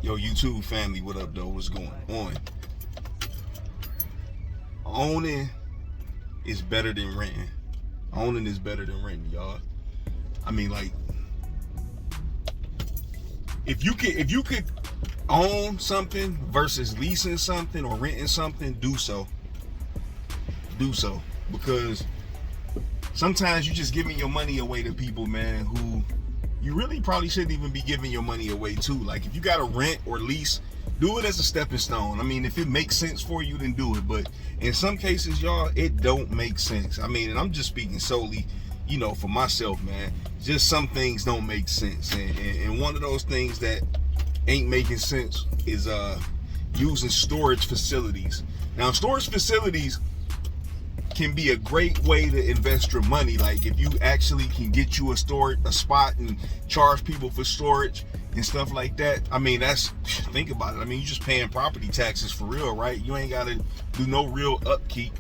Yo, YouTube family, what up, though? What's going on? Owning is better than renting. Owning is better than renting, y'all. I mean, like, if you could own something versus leasing something or renting something, do so. Do so. Because sometimes you just giving your money away to people, man, who you really probably shouldn't even be giving your money away to. Like, if you got to rent or lease, do it as a stepping stone. I mean, if it makes sense for you, then do it. But in some cases, y'all, it don't make sense. I mean, and I'm just speaking solely, for myself, man. Just some things don't make sense. And one of those things that ain't making sense is using storage facilities. Now, storage facilities can be a great way to invest your money. Like, if you actually can get you a spot and charge people for storage and stuff like that. I mean, think about it. I mean, you're just paying property taxes for real, right? You ain't got to do no real upkeep.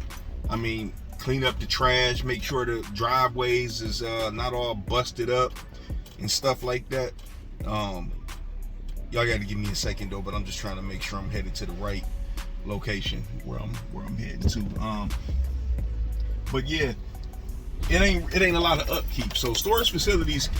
I mean, clean up the trash, make sure the driveways is not all busted up and stuff like that. Y'all got to give me a second though, but I'm just trying to make sure I'm headed to the right location where I'm heading to. But yeah, it ain't a lot of upkeep. So storage facilities,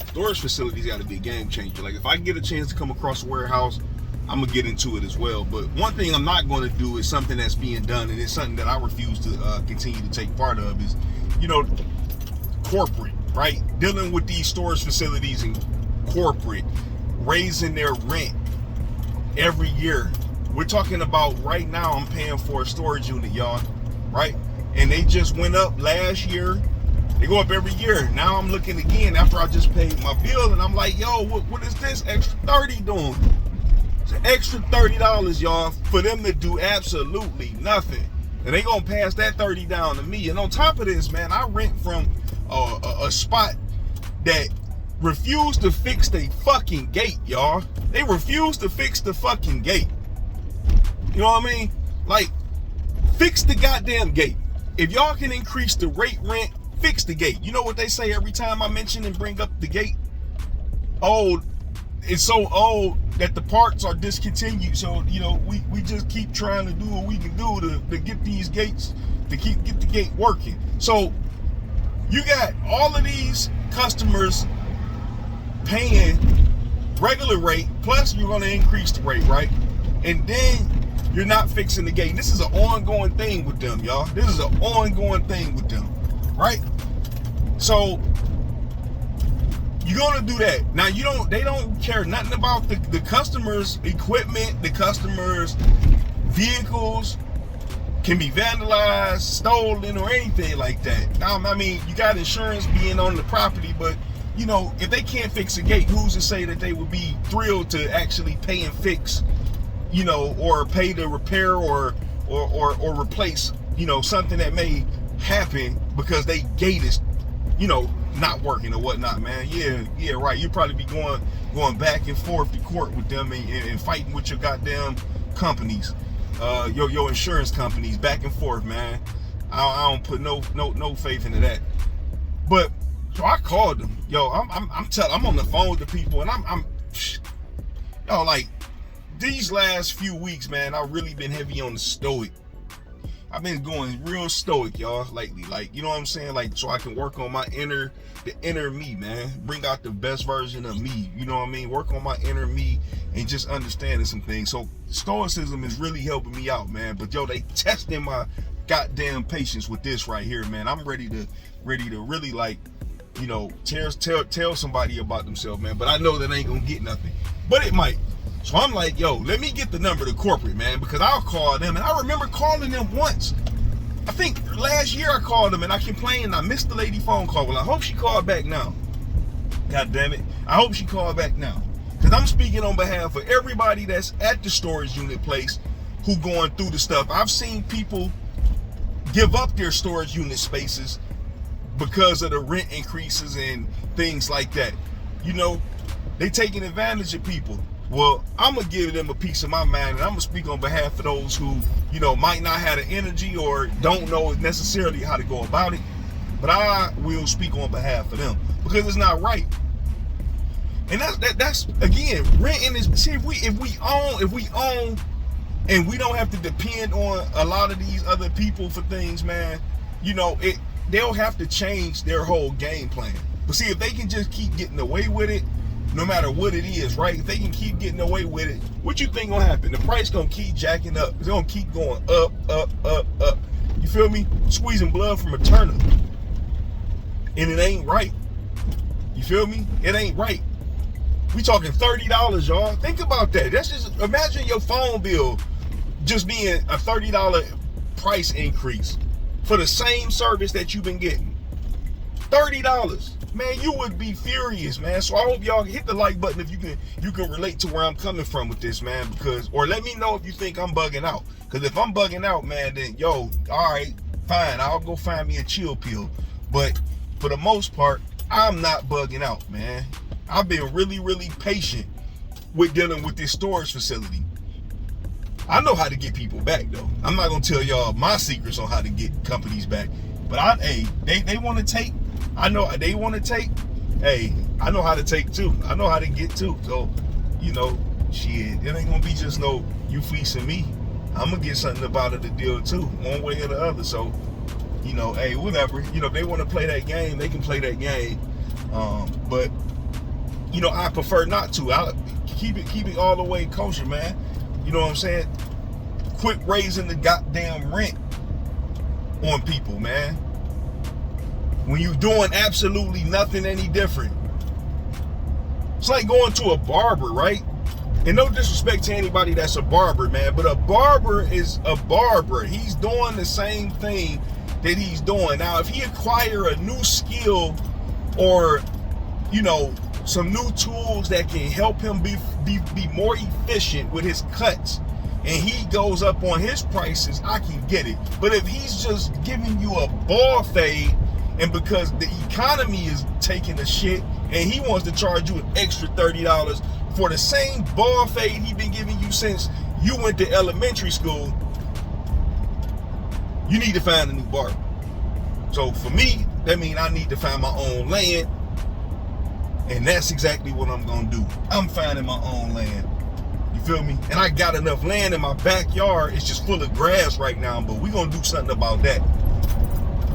storage facilities got to be a game changer. Like, if I get a chance to come across a warehouse, I'm gonna get into it as well. But one thing I'm not going to do is something that's being done, and it's something that I refuse to continue to take part of, is, corporate, right? Dealing with these storage facilities and corporate raising their rent every year. We're talking about right now, I'm paying for a storage unit, y'all, right? And they just went up last year. They go up every year. Now I'm looking again after I just paid my bill, and I'm like, yo, what is this extra 30 doing? It's an extra $30, y'all, for them to do absolutely nothing. And they gonna pass that 30 down to me. And on top of this, man, I rent from a spot that refused to fix the fucking gate, y'all. They refused to fix the fucking gate. You know what I mean? Like, fix the goddamn gate. If y'all can increase the rent, fix the gate. You know what they say every time I mention and bring up the gate? Oh, it's so old that the parts are discontinued. So, we just keep trying to do what we can do to get these gates, to get the gate working. So you got all of these customers paying regular rate, plus you're going to increase the rate, right? And then you're not fixing the gate. This is an ongoing thing with them, y'all. This is an ongoing thing with them, right? So you're gonna do that. Now they don't care nothing about the customers' equipment, the customers' vehicles can be vandalized, stolen, or anything like that. Now, I mean, you got insurance being on the property, but if they can't fix a gate, who's to say that they would be thrilled to actually pay and fix, or pay to repair or replace, something that may happen because they gate is, not working or whatnot, man. Yeah, right. You'd probably be going back and forth to court with them and fighting with your goddamn companies, your insurance companies, back and forth, man. I don't put no faith into that. But so I called them. I'm on the phone with the people, and I'm like, these last few weeks, man, I've really been heavy on the stoic. I've been going real stoic, y'all, lately. Like, you know what I'm saying? Like, so I can work on the inner me, man. Bring out the best version of me. You know what I mean? Work on my inner me and just understanding some things. So stoicism is really helping me out, man. But they testing my goddamn patience with this right here, man. I'm ready to really, like, tell somebody about themselves, man. But I know that ain't gonna get nothing. But it might. So I'm like, yo, let me get the number to corporate, man, because I'll call them. And I remember calling them once. I think last year I called them and I complained. I missed the lady phone call. Well, I hope she called back now. God damn it. I hope she called back now. Because I'm speaking on behalf of everybody that's at the storage unit place who going through the stuff. I've seen people give up their storage unit spaces because of the rent increases and things like that. They taking advantage of people. Well, I'm going to give them a piece of my mind, and I'm going to speak on behalf of those who, might not have the energy or don't know necessarily how to go about it. But I will speak on behalf of them because it's not right. And that's again, renting is, see, if we own and we don't have to depend on a lot of these other people for things, man, you know, they'll have to change their whole game plan. But see, if they can just keep getting away with it, no matter what it is, right? If they can keep getting away with it, what you think gonna happen? The price gonna keep jacking up. It's gonna keep going up, up, up, up. You feel me? Squeezing blood from a turnip. And it ain't right. You feel me? It ain't right. We talking $30, y'all. Think about that. That's just, imagine your phone bill just being a $30 price increase for the same service that you've been getting. $30. Man, you would be furious, man. So I hope y'all hit the like button if you can relate to where I'm coming from with this, man. Because, or let me know if you think I'm bugging out. Because if I'm bugging out, man, then yo, all right, fine. I'll go find me a chill pill. But for the most part, I'm not bugging out, man. I've been really, really patient with dealing with this storage facility. I know how to get people back, though. I'm not gonna tell y'all my secrets on how to get companies back. But they want to take. I know they want to take. Hey, I know how to take too. I know how to get too. So, you know, shit, it ain't gonna be just no you fleecing me. I'm gonna get something about it to deal too, one way or the other. So, you know, hey, whatever. You know, if they want to play that game, they can play that game. But you know, I prefer not to. I keep it all the way kosher, man. You know what I'm saying? Quit raising the goddamn rent on people, man. When you're doing absolutely nothing any different. It's like going to a barber, right? And no disrespect to anybody that's a barber, man, but a barber is a barber. He's doing the same thing that he's doing. Now, if he acquire a new skill or, you know, some new tools that can help him be more efficient with his cuts, and he goes up on his prices, I can get it. But if he's just giving you a ball fade, and because the economy is taking a shit, and he wants to charge you an extra $30 for the same ball fade he been giving you since you went to elementary school, you need to find a new barber. So for me, that means I need to find my own land. And that's exactly what I'm gonna do. I'm finding my own land. You feel me? And I got enough land in my backyard. It's just full of grass right now, but we're gonna do something about that.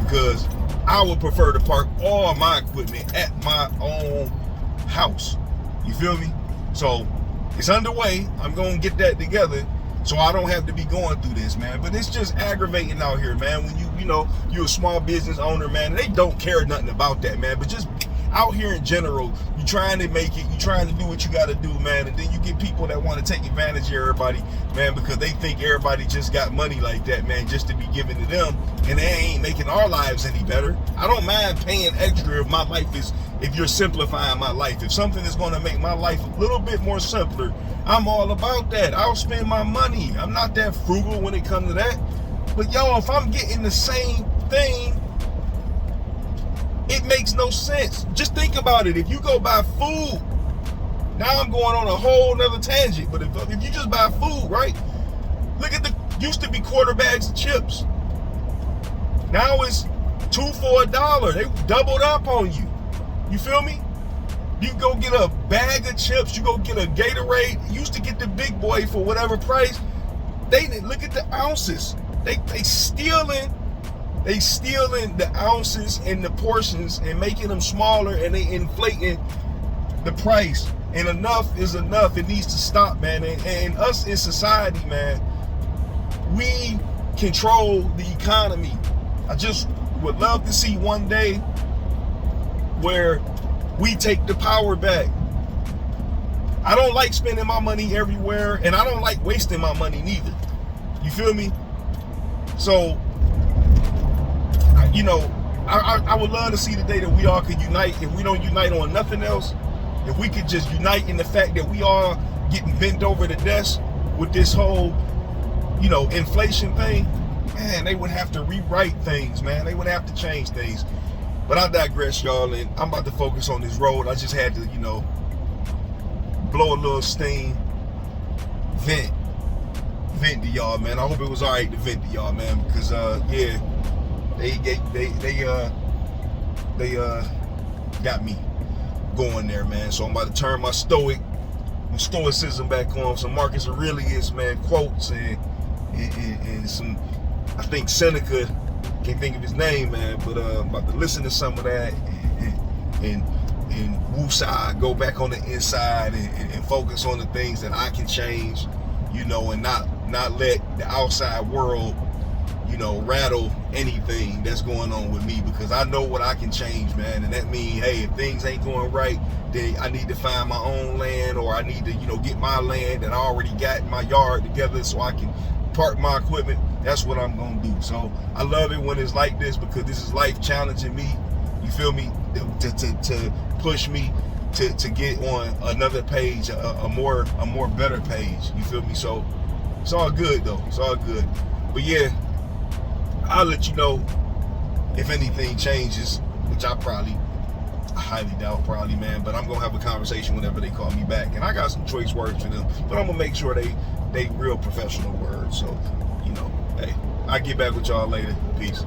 Because I would prefer to park all my equipment at my own house. You feel me? So it's underway. I'm gonna get that together so I don't have to be going through this, man. But it's just aggravating out here, man. When you know, you're a small business owner, man, and they don't care nothing about that, man. But just out here in general, you trying to make it, you trying to do what you got to do, man, and then you get people that want to take advantage of everybody, man, because they think everybody just got money like that, man, just to be given to them, and they ain't making our lives any better. I don't mind paying extra if you're simplifying my life. If something is going to make my life a little bit more simpler, I'm all about that. I'll spend my money. I'm not that frugal when it comes to that. But yo, if I'm getting the same thing, it makes no sense. Just think about it. If you go buy food, now I'm going on a whole nother tangent, but if you just buy food, right? Look at used to be quarter bags of chips. Now it's 2 for $1. They doubled up on you. You feel me? You go get a bag of chips, you go get a Gatorade. You used to get the big boy for whatever price. They look at the ounces. They stealing the ounces and the portions and making them smaller, and they inflating the price. And enough is enough. It needs to stop, man. And us in society, man, we control the economy. I just would love to see one day where we take the power back. I don't like spending my money everywhere, and I don't like wasting my money neither. You feel me? So, you know, I would love to see the day that we all could unite. If we don't unite on nothing else, if we could just unite in the fact that we all getting bent over the desk with this whole, you know, inflation thing, man, they would have to rewrite things, man. They would have to change things. But I digress, y'all, and I'm about to focus on this road. I just had to, you know, blow a little steam, vent to y'all, man. I hope it was all right to vent to y'all, man, because yeah, they got me. going there, man. So I'm about to turn my stoicism back on. Some Marcus Aurelius, man, quotes and some, I think Seneca, can't think of his name, man, but I'm about to listen to some of that and woosah, go back on the inside and focus on the things that I can change, you know, and not let the outside world, you know, rattle anything that's going on with me, because I know what I can change, man. And that means, hey, if things ain't going right, then I need to find my own land, or I need to, you know, get my land that I already got in my yard together so I can park my equipment. That's what I'm gonna do. So I love it when it's like this, because this is life challenging me, you feel me, to push me to get on another page, a more better page, you feel me? So it's all good though, it's all good. But yeah, I'll let you know if anything changes, which I highly doubt, probably, man. But I'm gonna have a conversation whenever they call me back, and I got some choice words for them, but I'm gonna make sure they real professional words. So, you know, hey, I'll get back with y'all later. Peace.